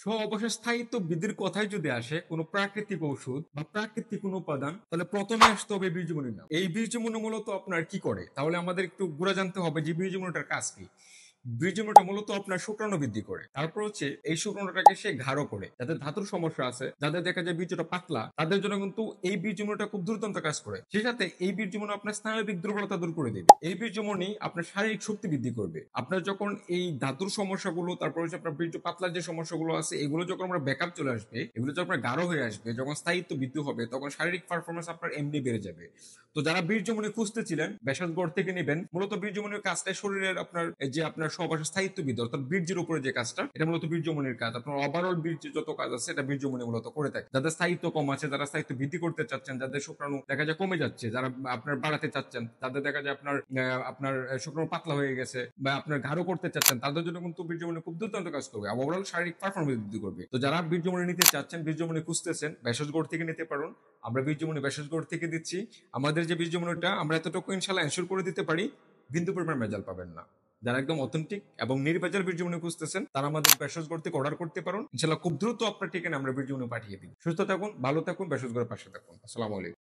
অবশ্য স্থায়িত্ব বৃদ্ধির কথাই যদি আসে কোনো প্রাকৃতিক ঔষধ বা প্রাকৃতিক কোনো উপাদান, তাহলে প্রথমে আসতে হবে বীর্যমণির নাম। এই বীর্যমণি মূলত আপনার কি করে, তাহলে আমাদের একটু ঘুরে জানতে হবে যে বীর্যমণিটার কাজ কি। বীর্যমণিটা মূলত আপনার শুক্রাণু বৃদ্ধি করে, তারপর হচ্ছে এই শুক্রাণুটাকে সে গাঢ় করে। যাদের ধাতুর সমস্যা আছে, যাদের দেখা যায় বীর্যটা পাতলা, তাদের জন্য কিন্তু এই বীর্যমণিটা খুব দুর্দান্ত কাজ করে। সেই সাথে এই বীর্যমণি আপনার স্নায়বিক দুর্বলতা দূর করে দেবে। এই বীর্যমণি আপনার শারীরিক শক্তি বৃদ্ধি করবে। আপনার যখন এই ধাতুর সমস্যাগুলো, তারপর হচ্ছে আপনার বীর্য পাতলার যে সমস্যাগুলো আছে, এগুলো যখন আমরা ব্যাকআপ চলে আসবে, এগুলো যখন আপনার গাঢ় হয়ে আসবে, যখন স্থায়িত্ব বৃদ্ধি হবে, তখন শারীরিক পারফরমেন্স আপনার এমনি বেড়ে যাবে। তো যারা বীর্যমণি খুঁজতেছিলেন, ভেষজগড় থেকে নেবেন। মূলত বীর্যমণির কাজটা শরীরের আপনার এই যে আপনার সহবাসের স্থায়িত্ব বৃদ্ধি, অর্থাৎ বীর্যের উপরে যে কাজটা, এটা মূলত বীর্যমণির কাজ। আপনার ওভারঅল বীর্যের যত কাজ আছে, এটা বীর্যমণি মূলত করে থাকে। যাদের স্থায়িত্ব কম আছে, যারা স্থায়িত্ব বৃদ্ধি করতে চাচ্ছেন, যাদের শুক্রাণু দেখা যায় কমে যাচ্ছে, যারা আপনার বাড়াতে চাচ্ছেন, যাদের দেখা যায় আপনার শুক্রাণু পাতলা হয়ে গেছে বা আপনার গাঢ় করতে চাচ্ছেন, তাদের জন্য কিন্তু বীর্যমণি খুব দুর্দান্ত কাজ করবে, ওভারঅল শারীরিক পারফরমেন্স বৃদ্ধি করবে। তো যারা বীর্যমণি নিতে চাচ্ছেন, বীর্যমণি খুঁজতেছেন, ভেষজগড় থেকে নিতে পারেন। আমরা বীর্যমণি ভেষজগড় থেকে দিচ্ছি। আমাদের যে বীর্যমণিটা, আমরা এতটুকু ইনশাল্লাহ এনশিওর করে দিতে পারি, বিন্দু পরিমাণ ভেজাল পাবেন না। যারা একদম অথেন্টিক এবং নির্ভেজাল বীর্যমণি খুঁজতেছেন, তারা আমাদের ভেষজগড় থেকে অর্ডার করতে পারেন। ইনশাল্লাহ খুব দ্রুত আপনার ঠিকানা আমরা বীর্যমণি পাঠিয়ে দিই। সুস্থ থাকুন, ভালো থাকুন, ভেষজগড়ের পাশে থাকুন। আসসালামু আলাইকুম।